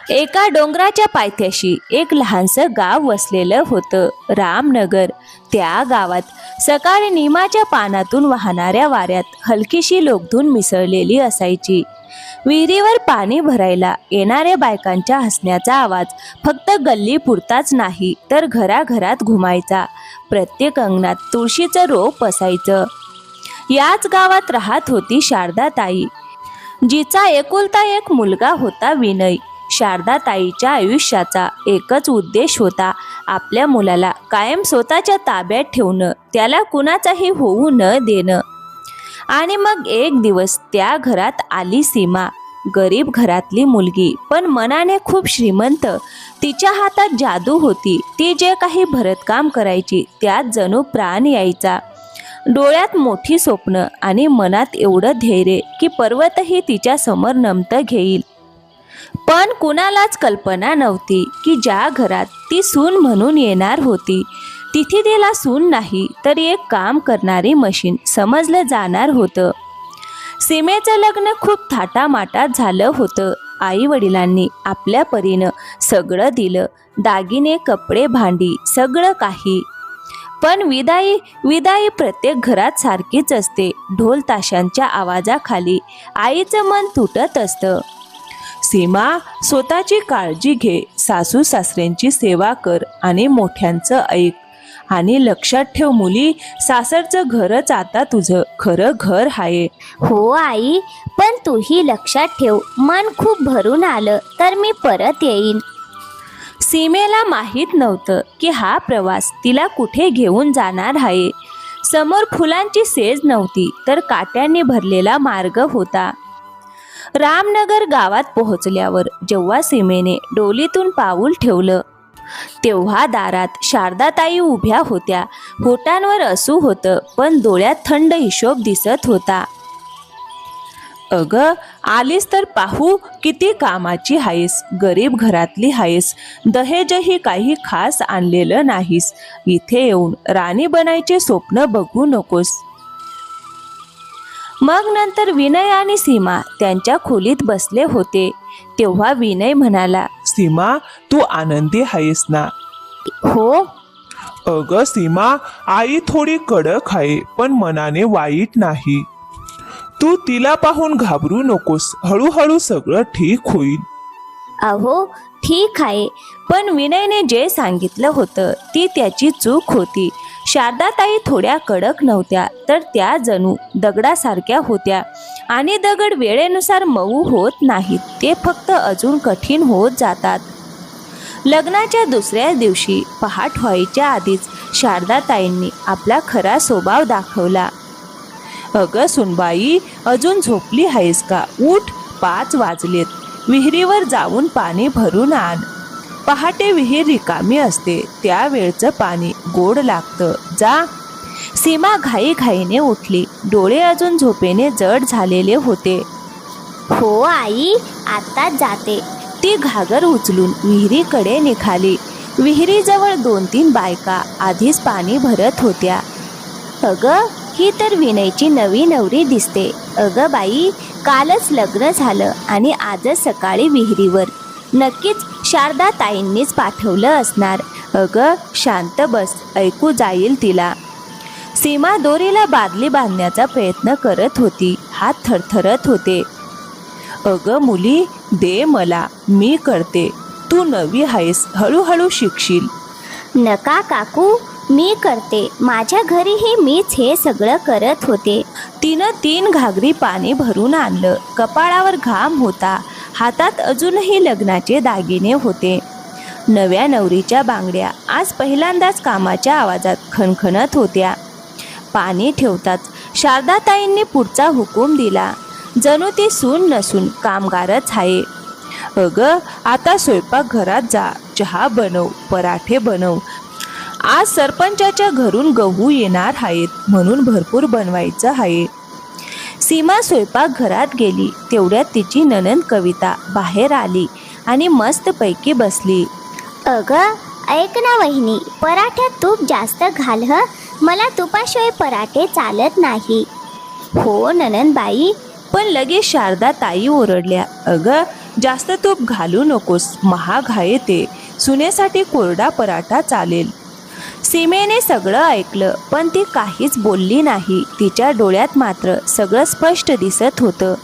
एका डोंगराच्या पायथ्याशी एक लहानसं गाव वसलेलं होतं, रामनगर. त्या गावात सकाळी निमाच्या पानातून वाहणाऱ्या वाऱ्यात हलकीशी लोकधून मिसळलेली असायची. विहिरीवर पाणी भरायला येणाऱ्या बायकांच्या हसण्याचा आवाज फक्त गल्लीपुरताच नाही तर घराघरात घुमायचा. प्रत्येक अंगणात तुळशीचं रोप असायचं. याच गावात राहत होती शारदाताई, जिचा एकुलता एक मुलगा होता विनय. शारदाताईच्या आयुष्याचा एकच उद्देश होता, आपल्या मुलाला कायम स्वतःच्या ताब्यात ठेवणं, त्याला कुणाचाही होऊ न देणं. आणि मग एक दिवस त्या घरात आली सीमा. गरीब घरातली मुलगी, पण मनाने खूप श्रीमंत. तिच्या हातात जादू होती. ती जे काही भरतकाम करायची त्यात जणू प्राण यायचा. डोळ्यात मोठी स्वप्न आणि मनात एवढं धैर्य की पर्वतही तिच्या समोर नमतं घेईल. पण कुणालाच कल्पना नव्हती की ज्या घरात ती सून म्हणून येणार होती तिथे तिला सून नाही तर एक काम करणारी मशीन समजलं जाणार होतं. सीमेचं लग्न खूप थाटामाटात झालं होतं. आई वडिलांनी आपल्या परीनं सगळं दिलं, दागिने, कपडे, भांडी, सगळं काही. पण विदाई प्रत्येक घरात सारखीच असते. ढोल ताशांच्या आवाजाखाली आईचं मन तुटत असतं. सीमा, स्वतःची काळजी घे, सासू सासऱ्यांची सेवा कर आणि मोठ्यांचं ऐक. आणि लक्षात ठेव मुली, सासरचं घरच आता तुझं खरं घर आहे. हो आई, पण तूही लक्षात ठेव, मन खूप भरून आलं तर मी परत येईन. सीमेला माहीत नव्हतं की हा प्रवास तिला कुठे घेऊन जाणार आहे. समोर फुलांची सेज नव्हती तर काट्यांनी भरलेला मार्ग होता. रामनगर गावात पोहोचल्यावर जेव्हा सीमेने डोलीतून पाऊल ठेवलं तेव्हा दारात शारदाताई उभ्या होत्या. होटांवर असू होतं पण डोळ्यात थंड हिशोब दिसत होता. अगं, आलीस तर पाहू, किती कामाची आहेस, गरीब घरातली आहेस, दहेजही काही खास आणलेलं नाहीस. इथे येऊन राणी बनायचे स्वप्न बघू नकोस. मग नंतर विनय आणि सीमा त्यांच्या खोलीत बसले होते. तेव्हा विनय म्हणाला, सीमा, तू आनंदी आहेस ना? हो. अगं सीमा, आई थोडी कडक आहे पण मनाने वाईट नाही. तू तिला पाहून घाबरू नकोस, हळूहळू सगळं ठीक होईल. अहो ठीक आहे, पण विनयने जे सांगितलं होतं ती त्याची चूक होती. शारदाताई थोड्या कडक नव्हत्या तर त्या जणू दगडासारख्या होत्या. आणि दगड वेळेनुसार मऊ होत नाहीत, ते फक्त अजून कठीण होत जातात. लग्नाच्या दुसऱ्या दिवशी पहाट व्हायच्या आधीच शारदाताईंनी आपला खरा स्वभाव दाखवला. अगं सुनबाई, अजून झोपली आहेस का? उठ, 5 वाजलेत. विहिरीवर जाऊन पाणी भरून आण. पहाटे विहीर रिकामी असते, त्यावेळचं पाणी गोड लागतं. जा. सीमा घाईघाईने उठली. डोळे अजून झोपेने जड झालेले होते. हो आई, आत्ताच जाते. ती घागर उचलून विहिरीकडे निघाली. विहिरीजवळ 2-3 बायका आधीच पाणी भरत होत्या. अगं, ही तर विनयची नवी नवरी दिसते. अगं बाई, कालच लग्न झालं आणि आजच सकाळी विहिरीवर. नक्कीच शारदाताईंनीच पाठवलं असणार. अगं शांत बस, ऐकू जाईल तिला. सीमा दोरीला बादली बांधण्याचा प्रयत्न करत होती. हात थरथरत होते. अगं मुली, दे मला, मी करते. तू नवी आहेस, हळूहळू शिकशील. नका काकू, मी करते. माझ्या घरीही मीच हे सगळं करत होते. तिनं 3 घागरी पाणी भरून आणलं. कपाळावर घाम होता. हातात अजूनही लग्नाचे दागिने होते. नव्या नवरीच्या बांगड्या आज पहिल्यांदाच कामाच्या आवाजात खणखणत होत्या. पाणी ठेवताच शारदाताईंनी पुढचा हुकूम दिला. जणू ती सून नसून कामगारच आहे. अगं, आता स्वयंपाकघरात जा, चहा बनव, पराठे बनव. आज सरपंचाच्या घरून गहू येणार आहेत म्हणून भरपूर बनवायचं आहे. सीमा स्वयंपाकघरात गेली. तेवढ्यात तिची नणंद कविता बाहेर आली आणि मस्तपैकी बसली. अगं ऐक ना वहिनी, पराठ्यात तूप जास्त घाल हं. मला तुपाशिवाय पराठे चालत नाही. हो नणंदबाई, पण लगेच शारदाताई ओरडल्या. अगं, जास्त तूप घालू नकोस, महाग आहे ते. सुनेसाठी कोरडा पराठा चालेल. सीमेने सगळं ऐकलं, पण ती काहीच बोलली नाही. तिच्या डोळ्यात मात्र सगळं स्पष्ट दिसत होतं.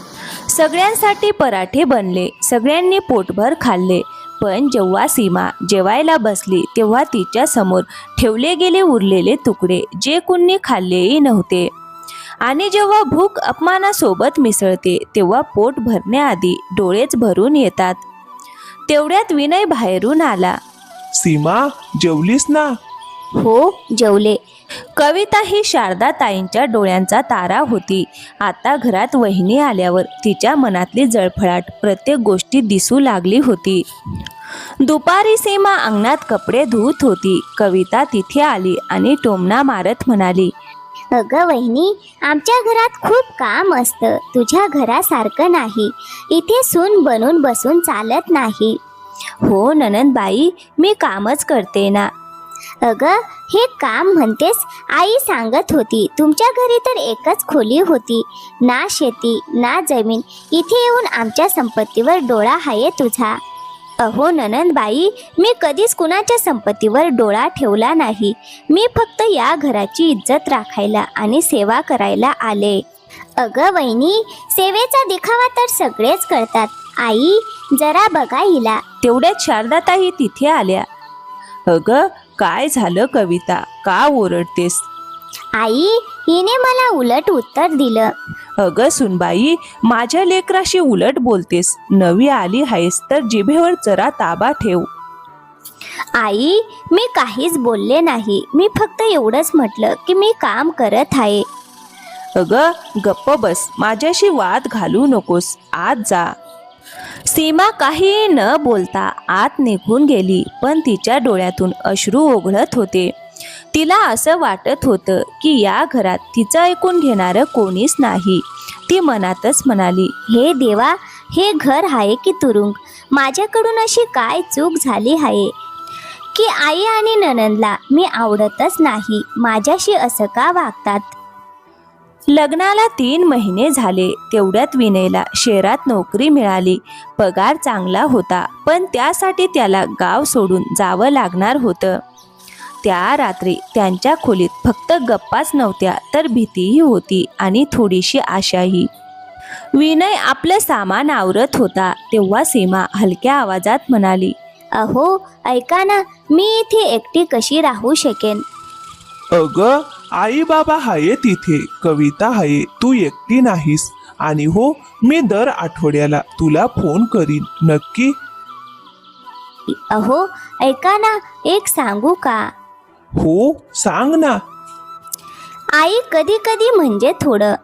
सगळ्यांसाठी पराठे बनले, सगळ्यांनी पोटभर खाल्ले. पण जेव्हा सीमा जेवायला बसली तेव्हा तिच्या समोर ठेवले गेले उरलेले तुकडे जे कुणी खाल्लेही नव्हते. आणि जेव्हा भूक अपमानासोबत मिसळते तेव्हा पोट भरण्याआधी डोळेच भरून येतात. तेवढ्यात विनय बाहेरून आला. सीमा, जेवलीस ना? हो, जेवले. कविता ही शारदा ताईंच्या डोळ्यांचा तारा होती. आता घरात वहिनी आल्यावर तिच्या मनातली जळफळाट प्रत्येक गोष्टी दिसू लागली होती. दुपारी सीमा अंगणात कपडे धुत होती. कविता तिथे आली आणि टोमणा मारत म्हणाली, अगं वहिनी, आमच्या घरात खूप काम असतं. तुझ्या घरासारखं नाही. इथे सून बनून बसून चालत नाही. हो ननंदबाई, मी कामच करते ना. अगं, हे काम म्हणतेस? आई सांगत होती तुमच्या घरी तर एकच खोली होती, ना शेती ना जमीन. इथे येऊन आमच्या संपत्तीवर डोळा आहे तुझा. अहो ननंदबाई, मी कधीच कुणाच्या संपत्तीवर डोळा ठेवला नाही. मी फक्त या घराची इज्जत राखायला आणि सेवा करायला आले. अगं वहिनी, सेवेचा दिखावा तर सगळेच करतात. आई, जरा बघा हिला. तेवढ्यात शारदाताई तिथे आल्या. अगं, काय झालं कविता? का ओरडतेस? आई, हिने मला उलट उत्तर दिलं. अगं सुनबाई, माझ्या लेकराशी उलट बोलतेस. नवी आली आहेस तर जिभेवर जरा ताबा ठेव. आई, मी काहीच बोलले नाही. मी फक्त एवढंच म्हटलं की मी काम करत आहे. अगं गप्प बस, माझ्याशी वाद घालू नकोस. आत जा. सीमा काही न बोलता आत निघून गेली, पण तिच्या डोळ्यातून अश्रू ओघळत होते. तिला असं वाटत होतं की या घरात तिचं ऐकून घेणारं कोणीच नाही. ती मनातच म्हणाली, हे देवा, हे घर आहे की तुरुंग? माझ्याकडून अशी काय चूक झाली आहे की आई आणि ननंदला मी आवडतच नाही. माझ्याशी असं का वागतात? लग्नाला 3 महिने झाले. तेवढ्यात विनयला शहरात नोकरी मिळाली. पगार चांगला होता, पण त्यासाठी त्याला गाव सोडून जावं लागणार होतं. त्या रात्री त्यांच्या खोलीत फक्त गप्पाच नव्हत्या तर भीतीही होती आणि थोडीशी आशाही. विनय आपलं सामान आवरत होता तेव्हा सीमा हलक्या आवाजात म्हणाली, अहो, ऐका ना, मी इथे एकटी कशी राहू शकेन? अगं, आई बाबा आहे तिथे, कविता आहे, तू एकटी नाहीस. आणि हो, मी दर आठवड्याला तुला फोन करीन, नक्की. अहो, ऐका ना, एक सांगू का? हो, सांग ना. आई कधी कधी म्हणजे थोडं.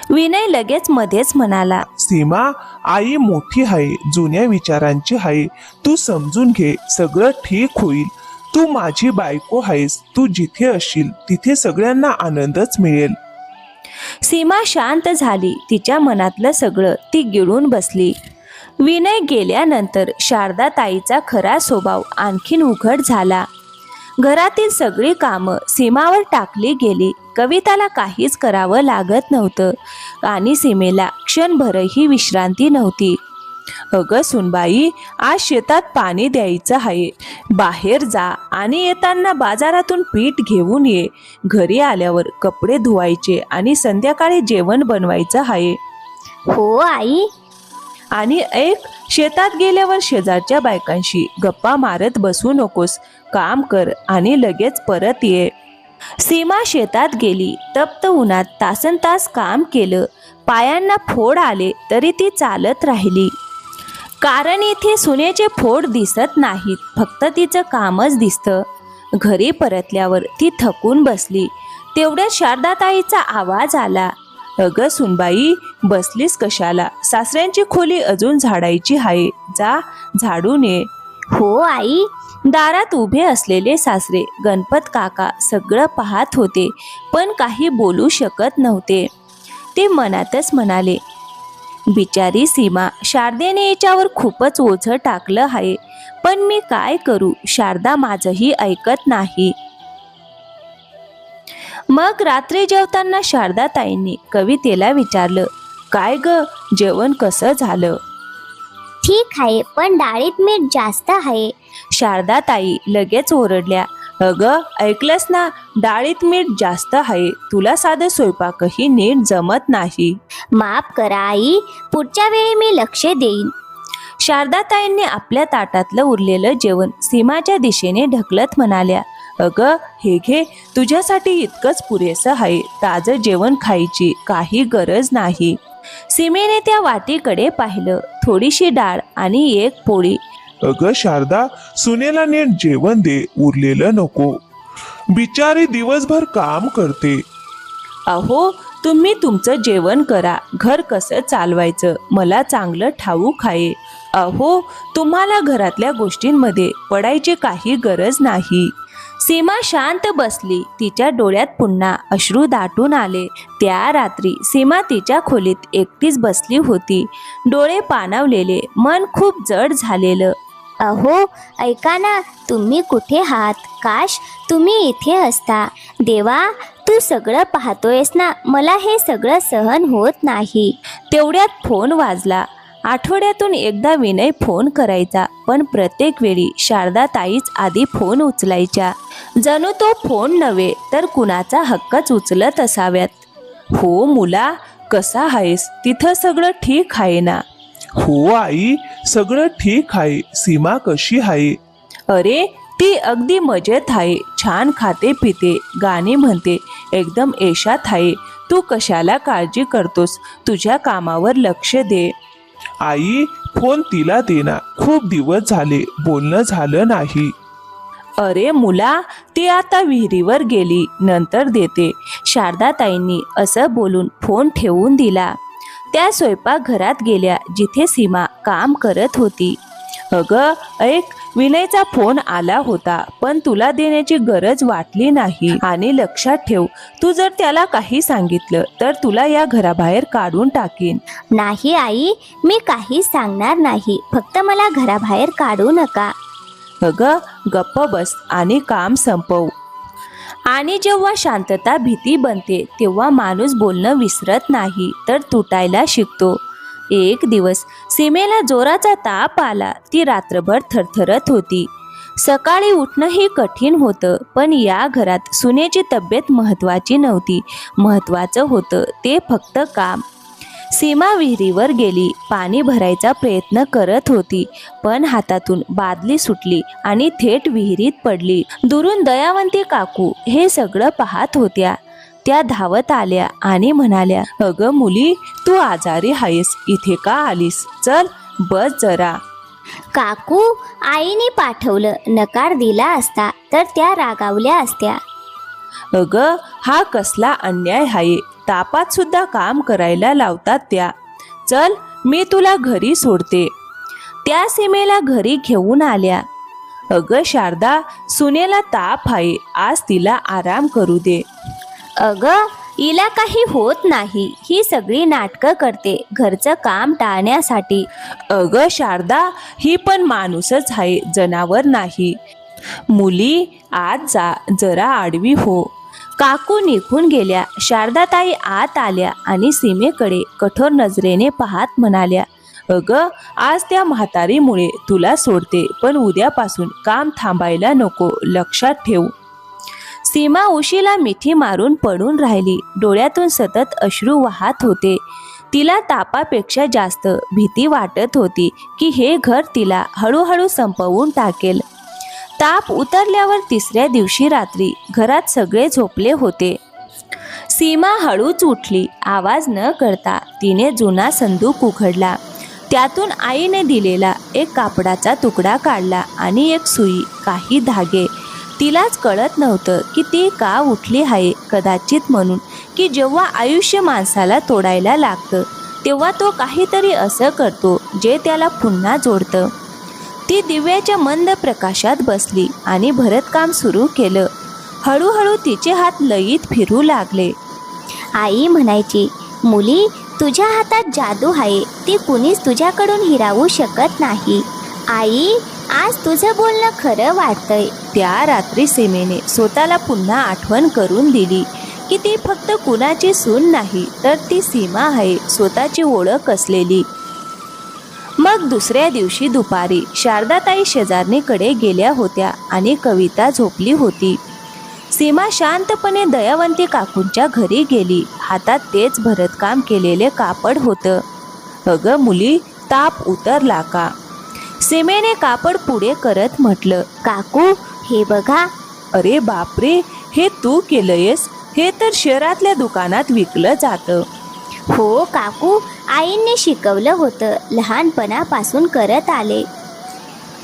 विनय लगेच मध्येच म्हणाला, सीमा, आई मोठी आहे, जुन्या विचारांची आहे. तू समजून घे, सगळं ठीक होईल. तू माझी बायको आहेस. तू जिथे असशील तिथे सगळ्यांना आनंदच मिळेल. सीमा शांत झाली. तिच्या मनातलं सगळं ती गिळून बसली. विनय गेल्यानंतर शारदा ताईचा खरा स्वभाव आणखीन उघड झाला. घरातील सगळी कामं सीमावर टाकली गेली. कविताला काहीच करावं लागत नव्हतं आणि सीमेला क्षणभरही विश्रांती नव्हती. अगं सुनबाई, आज शेतात पाणी द्यायचं आहे. बाहेर जा आणि येताना बाजारातून पीठ घेऊन ये. घरी आल्यावर कपडे धुवायचे आणि संध्याकाळी जेवण बनवायचं आहे. हो आई. आणि एक, शेतात गेल्यावर शेजारच्या बायकांशी गप्पा मारत बसू नकोस. काम कर आणि लगेच परत ये. सीमा शेतात गेली. तप्त उन्हात तासनतास काम केलं. पायांना फोड आले तरी ती चालत राहिली. कारण इथे सुनेचे फोड दिसत नाहीत, फक्त तिचं कामच दिसतं. घरी परतल्यावर ती थकून बसली. तेवढ्यात शारदाताईचा आवाज आला, अगं सुनबाई, बसलीस कशाला? सासऱ्यांची खोली अजून झाडायची आहे. जा, झाडून ये. हो आई. दारात उभे असलेले सासरे गणपत काका सगळं पाहत होते, पण काही बोलू शकत नव्हते. ते मनातच म्हणाले, बिचारी सीमा, शारदेने याच्यावर खूपच ओझं टाकलं आहे. पण मी काय करू? शारदा माझंही ऐकत नाही. मग रात्री जेवताना शारदा ताईंनी कवितेला विचारलं, काय ग, जेवण कसं झालं? ठीक आहे, पण डाळीत मीठ जास्त आहे. शारदाताई लगेच ओरडल्या. अगं ऐकलंस ना, डाळीत मीठ जास्त आहे. तुला साधं स्वयंपाकही नीट जमत नाही. माफ करा आई, पुढच्या वेळी मी लक्ष देईन. शारदाताईंनी आपल्या ताटातलं उरलेलं जेवण सीमाच्या दिशेने ढकलत म्हणाल्या. अगं हे घे, तुझ्यासाठी इतकंच पुरेसं आहे. ताजं जेवण खायची काही गरज नाही. सीमेने त्या वाटीकडे पाहिलं. थोडीशी डाळ आणि एक पोळी. अगं शारदा, सुनेला नीट जेवण दे, उरलेलं नको. बिचारी दिवसभर काम करते. अहो तुम्ही तुमचं जेवण करा. घर कसं चालवायचं मला चांगलं ठाऊक आहे. अहो तुम्हाला घरातल्या गोष्टींमध्ये पडायची काही गरज नाही. सीमा शांत बसली. तिच्या डोळ्यात पुन्हा अश्रू दाटून आले. त्या रात्री सीमा तिच्या खोलीत एकटीच बसली होती. डोळे पाणावलेले, मन खूप जड झालेलं. अहो ऐका ना, तुम्ही कुठे आहात? काश तुम्ही इथे असता. देवा, तू सगळं पाहतोयस ना, मला हे सगळं सहन होत नाही. तेवढ्यात फोन वाजला. आठवड्यातून एकदा विनय फोन करायचा, पण प्रत्येक वेळी शारदाताईच आधी फोन उचलायच्या. जणू तो फोन नव्हे तर कुणाचा हक्कच उचलत असाव्यात. हो मुला, कसा आहेस? तिथं सगळं ठीक आहे ना? हो आई, सगळं ठीक आहे. सीमा कशी आहे? अरे ती अगदी मजेत आहे. छान खाते पिते, गाणी म्हणते, एकदम ऐशात आहे. तू कशाला काळजी करतोस? तुझ्या कामावर लक्ष दे. आई, फोन तिला दे ना. खूप दिवस झाले बोलणं झालं नाही. अरे मुला, ती आता विहिरीवर गेली, नंतर देते. शारदाताईंनी असं बोलून फोन ठेवून दिला. त्या स्वयंपाकघरात गेल्या, जिथे सीमा काम करत होती. अगं ऐक, विनयचा फोन आला होता, पण तुला देण्याची गरज वाटली नाही. आणि लक्षात ठेव, तू जर त्याला काही सांगितलं तर तुला या घराबाहेर काढून टाकीन. नाही आई, मी काही सांगणार नाही. फक्त मला घराबाहेर काढू नका. अगं गप्प बस आणि काम संपव. आणि जेव्हा शांतता भीती बनते तेव्हा माणूस बोलणं विसरत नाही तर तुटायला शिकतो. एक दिवस सीमेला जोराचा ताप आला. ती रात्रभर थरथरत होती. सकाळी उठणंही कठीण होतं, पण या घरात सुनेची तब्येत महत्त्वाची नव्हती. महत्त्वाचं होतं ते फक्त काम. सीमा विहिरीवर गेली. पाणी भरायचा प्रयत्न करत होती, पण हातातून बादली सुटली आणि थेट विहिरीत पडली. दुरून दयावंती काकू हे सगळं पाहत होत्या. त्या धावत आल्या आणि म्हणाल्या, अगं मुली, तू आजारी आहेस, इथे का आलीस? चल बस जरा. काकू, आईने पाठवलं. नकार दिला असता तर त्या रागावल्या असत्या. अगं हा कसला अन्याय आहे. तापात सुद्धा काम करायला लावतात त्या. चल मी तुला घरी सोडते. त्या सीमेला घरी घेऊन आल्या. अगं शारदा, सुनेला ताप आहे, आज तिला आराम करू दे. अगं, हिला काही होत नाही. ही सगळी नाटकं करते घरचं काम टाळण्यासाठी. अगं शारदा, ही पण माणूसच आहे, जनावर नाही. मुली आज जा, जरा आडवी हो. काकू निघून गेल्या. शारदाताई आत आल्या आणि सीमेकडे कठोर नजरेने पाहत म्हणाल्या, अगं आज त्या म्हातारीमुळे तुला सोडते, पण उद्यापासून काम थांबायला नको, लक्षात ठेव. सीमा उशीला मिठी मारून पडून राहिली. डोळ्यातून सतत अश्रू वाहत होते. तिला तापापेक्षा जास्त भीती वाटत होती की हे घर तिला हळूहळू संपवून टाकेल. ताप उतरल्यावर तिसऱ्या दिवशी रात्री घरात सगळे झोपले होते. सीमा हळूच उठली. आवाज न करता तिने जुना संदूक उघडला. त्यातून आईने दिलेला एक कापडाचा तुकडा काढला आणि एक सुई, काही धागे. तिलाच कळत नव्हतं की ती का उठली आहे. कदाचित म्हणून की जेव्हा आयुष्य माणसाला तोडायला लागतं तेव्हा तो काहीतरी असं करतो जे त्याला पुन्हा जोडतं. ती दिव्याच्या मंद प्रकाशात बसली आणि भरतकाम सुरू केलं. हळूहळू तिचे हात लयीत फिरू लागले. आई म्हणायची, मुली, तुझ्या हातात जादू आहे, ती कुणीच तुझ्याकडून हिरावू शकत नाही. आई, आज तुझं बोलणं खरं वाटतंय. त्या रात्री सीमेने स्वतःला पुन्हा आठवण करून दिली की ती फक्त कुणाची सून नाही तर ती सीमा आहे, स्वतःची ओळख असलेली. मग दुसऱ्या दिवशी दुपारी शारदाताई शेजारणीकडे गेल्या होत्या आणि कविता झोपली होती. सीमा शांतपणे दयावंती काकूंच्या घरी गेली. हातात तेच भरतकाम केलेले कापड होतं. अगं मुली, ताप उतरला का? सीमेने कापड पुढे करत म्हटलं. काकू हे बघा. अरे बापरे, हे तू केलंयस? हे तर शहरातल्या दुकानात विकलं जातं. हो काकू, आईंनी शिकवलं होतं, लहानपणापासून करत आले.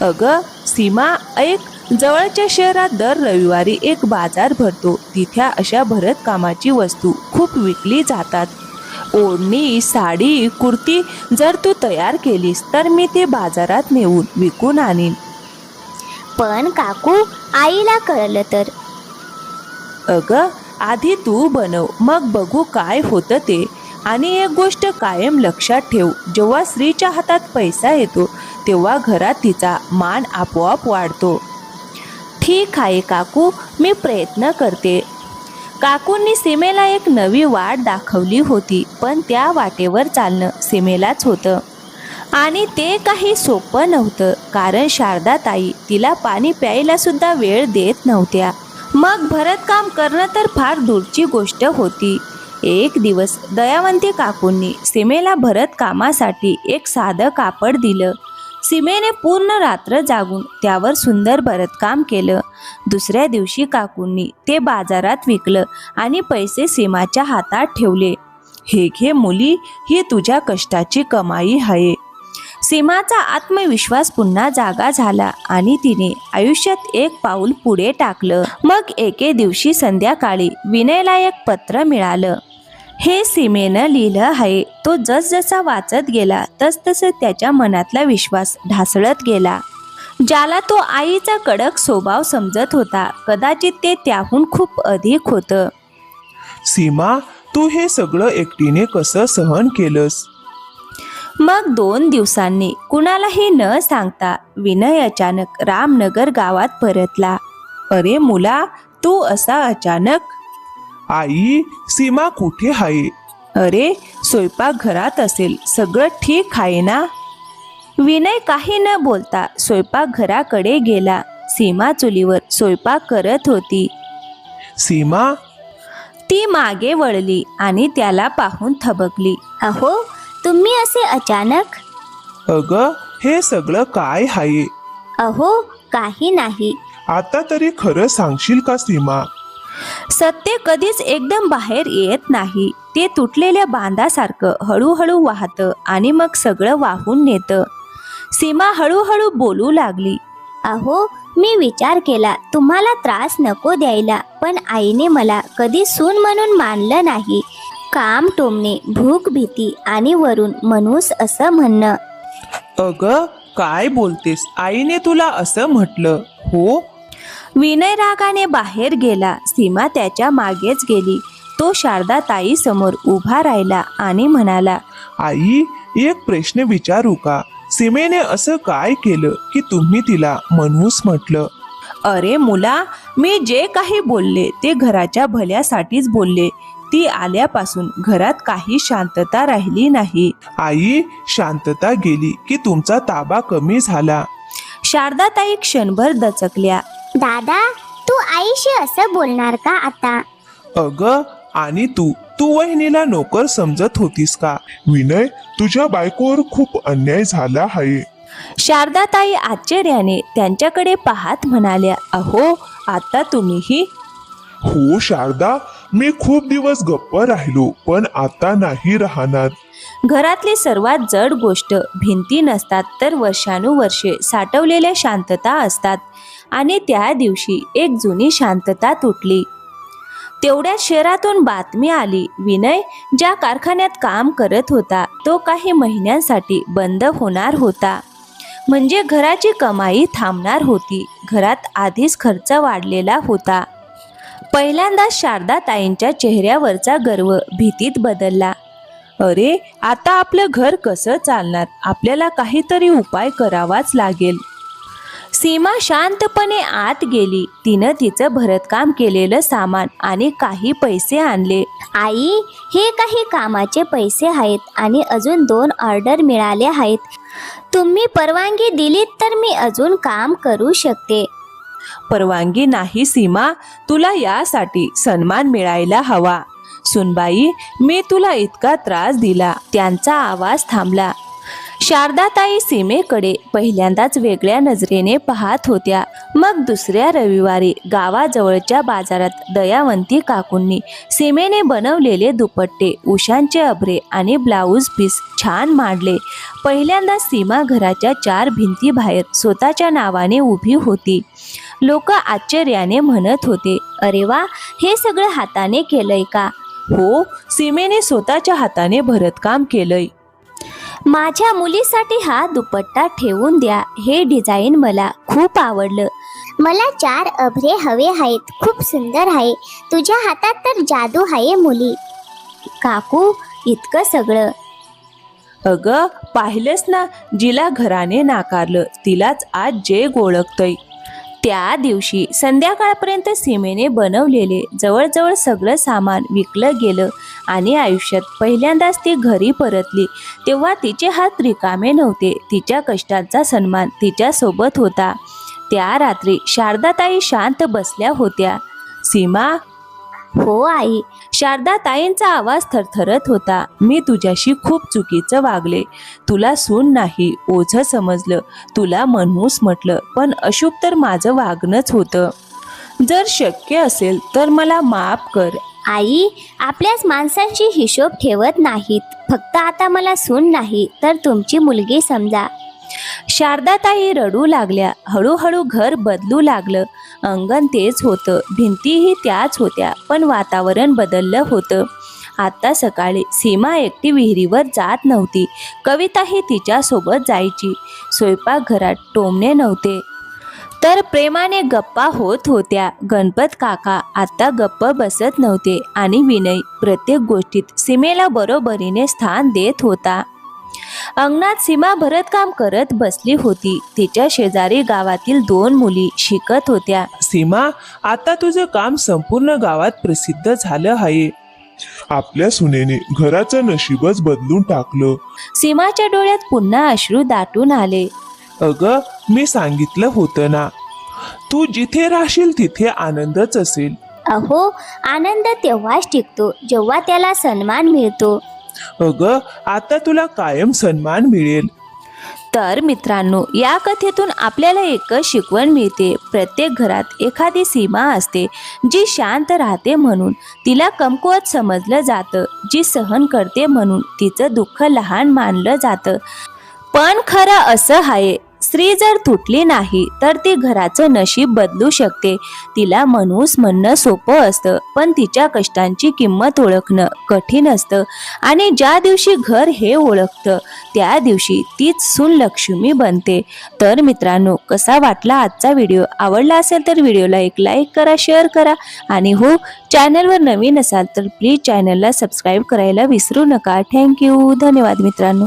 अगं सीमा, ऐक, जवळच्या शहरात दर रविवारी एक बाजार भरतो. तिथे अशा भरतकामाची वस्तू खूप विकली जातात. ओढणी, साडी, कुर्ती जर तू तयार केलीस तर मी ते बाजारात नेऊन विकून आणीन. पण काकू, आईला कळलं तर? अगं आधी तू बनव, मग बघू काय होतं ते. आणि एक गोष्ट कायम लक्षात ठेव, जेव्हा स्त्रीच्या हातात पैसा येतो तेव्हा घरात तिचा मान आपोआप वाढतो. ठीक आहे काकू, मी प्रयत्न करते. काकूंनी सीमेला एक नवी वाट दाखवली होती, पण त्या वाटेवर चालणं सीमेलाच होतं. आणि ते काही सोपं नव्हतं, कारण शारदाताई तिला पाणी प्यायला सुद्धा वेळ देत नव्हत्या. मग भरतकाम करणं तर फार दूरची गोष्ट होती. एक दिवस दयावंती काकूंनी सीमेला भरतकामासाठी एक साधं कापड दिलं. सीमेने पूर्ण रात्र जागून त्यावर सुंदर भरतकाम केलं. दुसऱ्या दिवशी काकूंनी ते बाजारात विकलं आणि पैसे सीमाच्या हातात ठेवले. हे घे मुली, ही तुझ्या कष्टाची कमाई आहे. सीमाचा आत्मविश्वास पुन्हा जागा झाला आणि तिने आयुष्यात एक पाऊल पुढे टाकलं. मग एके दिवशी संध्याकाळी विनयला एक पत्र मिळालं. हे सीमेनं लिहिलं आहे. तो जसजसा वाचत गेला तसतसं त्याच्या मनातला विश्वास ढासळत गेला. ज्याला तो आईचा कडक स्वभाव समजत होता, कदाचित ते त्याहून खूप अधिक होतं. सीमा, तू हे सगळं एकटीने कसं सहन केलंस? मग 2 दिवसांनी कुणालाही न सांगता विनय अचानक रामनगर गावात परतला. अरे मुला, तू असा अचानक? आई, सीमा कुठे आहे? अरे, स्वयंपाक घरात असेल. सगळं ठीक आहे ना? विनय काही न बोलता स्वयंपाकघराकडे गेला. सीमा चुलीवर स्वयंपाक करत होती. सीमा, ती मागे वळली आणि त्याला पाहून थबकली. अहो, तुम्ही असे अचानक? अगं, हे सगळं काय आहे? अहो, काही नाही. आता तरी खरं सांगशील का सीमा? सत्य कधीच एकदम बाहेर येत नाही. ते तुटलेल्या बांधासारखं हळूहळू वाहतं आणि मग सगळं वाहून नेतं. सीमा हळूहळू बोलू लागली. अहो, मी विचार केला तुम्हाला त्रास नको द्यायला, पण आईने मला कधी सून म्हणून मानलं नाही. काम टोमणे, भूक, भीती आणि वरून मनूस असं म्हणणं. अगं, काय बोलतेस? आईने तुला असं म्हटलं? हो. विनय रागाने बाहेर गेला. सीमा त्याच्या मागेच गेली. तो शारदाताई समोर उभा राहिला आणि म्हणाला, आई, एक प्रश्न विचारू का? सीमेने असं काय केलं की तुम्ही तिला मनहूस म्हटलं? अरे मुला, मी जे काही बोलले ते घराच्या भल्यासाठीच बोलले. ती आल्यापासून घरात काही शांतता राहिली नाही. आई, शांतता गेली की तुमचा ताबा कमी झाला. शारदाताई क्षणभर दचकल्या. दादा, तू आईशी असं बोलणार का आता? अगं, आणि तू वहिनीला नोकर समजत होतीस का? विनय, तुझ्या बायकोवर खूप अन्याय झाला आहे. शारदाताई आश्चर्याने त्यांच्याकडे पाहत म्हणाल्या. अहो, आता तुम्हीही? हो शारदा, मी खूप दिवस गप्प राहिलो, पण आता नाही राहणार. घरातली सर्वात जड गोष्ट भिंती नसतात, तर वर्षानुवर्षे साठवलेल्या शांतता असतात. आणि त्या दिवशी एक जुनी शांतता तुटली. तेवढ्यात शहरातून बातमी आली. विनय ज्या कारखान्यात काम करत होता तो काही महिन्यांसाठी बंद होणार होता. म्हणजे घराची कमाई थांबणार होती. घरात आधीच खर्च वाढलेला होता. पहिल्यांदा शारदाताईंच्या चेहऱ्यावरचा गर्व भीतीत बदलला. अरे, आता आपलं घर कसं चालणार? आपल्याला काहीतरी उपाय करावाच लागेल. सीमा शांतपणे आत गेली. तिनं तिचं भरतकाम केलेलं सामान आणि काही पैसे आणले. आई, हे काही कामाचे पैसे आहेत आणि अजून 2 ऑर्डर मिळाले आहेत. तुम्ही परवानगी दिलीत तर मी अजून काम करू शकते. परवानगी नाही सीमा, तुला यासाठी सन्मान मिळायला हवा. सुनबाई, मी तुला इतका त्रास दिला. त्यांचा आवाज थांबला. शारदाताई सीमेकडे पहिल्यांदाच वेगळ्या नजरेने पाहत होत्या. मग दुसऱ्या रविवारी गावाजवळच्या बाजारात दयावंती काकूंनी सीमेने बनवलेले दुपट्टे, उशांचे अभरे आणि ब्लाऊज पीस छान मांडले. पहिल्यांदा सीमा घराच्या 4 भिंतीबाहेर स्वतःच्या नावाने उभी होती. लोक आश्चर्याने म्हणत होते, अरे वा, हे सगळं हाताने केलंय का? हो, सीमेने स्वतःच्या हाताने भरतकाम केलंय. माझ्या मुलीसाठी हा दुपट्टा ठेवून द्या. हे डिझाईन मला खूप आवडलं. मला 4 अभरे हवे आहेत. खूप सुंदर आहे. तुझ्या हातात तर जादू आहे मुली. काकू, इतकं सगळं? अगं, पाहिलंस ना, जिला घराने नाकारलं तिलाच आज जग ओळखतंय. त्या दिवशी संध्याकाळपर्यंत सीमेने बनवलेले जवळजवळ सगळं सामान विकलं गेलं आणि आयुष्यात पहिल्यांदाच ती घरी परतली तेव्हा तिचे हात रिकामे नव्हते. तिच्या कष्टाचा सन्मान तिच्यासोबत होता. त्या रात्री शारदाताई शांत बसल्या होत्या. सीमा, हो आई. शारदाताईंचा आवाज थरथरत होता. मी तुझ्याशी खूप चुकीचं वागले. तुला सून नाही ओझं समजलं, तुला मनहूस म्हटलं, पण अशुभ तर माझं वागणंच होतं. जर शक्य असेल तर मला माफ कर. आई, आपल्याच माणसांशी हिशोब ठेवत नाहीत. फक्त आता मला सून नाही तर तुमची मुलगी समजा. शारदाताई रडू लागल्या. हळूहळू घर बदलू लागलं. अंगण तेच होतं, भिंतीही त्याच होत्या, पण वातावरण बदललं होतं. आता सकाळी सीमा एकटी विहिरीवर जात नव्हती. कविताही तिच्यासोबत जायची. स्वयंपाकघरात टोमणे नव्हते, तर प्रेमाने गप्पा होत होत्या. गणपत काका आता गप्प बसत नव्हते आणि विनय प्रत्येक गोष्टीत सीमेला बरोबरीने स्थान देत होता. अंगणात सीमा भरतकाम करत बसली होती. तिच्या शेजारी गावातील 2 मुली शिकत होत्या. सीमा, आता तुझं काम संपूर्ण गावात प्रसिद्ध झालं आहे. आपल्या सुनेने घराचं नशीबच बदलून टाकलं. सीमाच्या डोळ्यात पुन्हा अश्रू दाटून आले. अगं, मी सांगितलं होतं ना, तू जिथे राहशील तिथे आनंदच असेल. अहो, आनंद तेव्हाच टिकतो जेव्हा त्याला सन्मान मिळतो. अगं, आता तुला कायम सन्मान मिळेल. तर मित्रांनो, या कथेतून आपल्याला एकच शिकवण मिळते. प्रत्येक घरात एखादी सीमा असते जी शांत राहते म्हणून तिला कमकुवत समजलं जातं, जी सहन करते म्हणून तिचं दुःख लहान मानलं जातं. पण खरं असं आहे, स्त्री जर तुटली नाही तर ती घराचं नशीब बदलू शकते. तिला मनहूस म्हणणं सोपं असतं, पण तिच्या कष्टांची किंमत ओळखणं कठीण असतं. आणि ज्या दिवशी घर हे ओळखतं त्या दिवशी तीच सून लक्ष्मी बनते. तर मित्रांनो, कसा वाटला आजचा व्हिडिओ? आवडला असेल तर व्हिडिओला एक लाईक करा, शेअर करा आणि हो, चॅनलवर नवीन असाल तर प्लीज चॅनलला सबस्क्राईब करायला विसरू नका. थँक्यू. धन्यवाद मित्रांनो.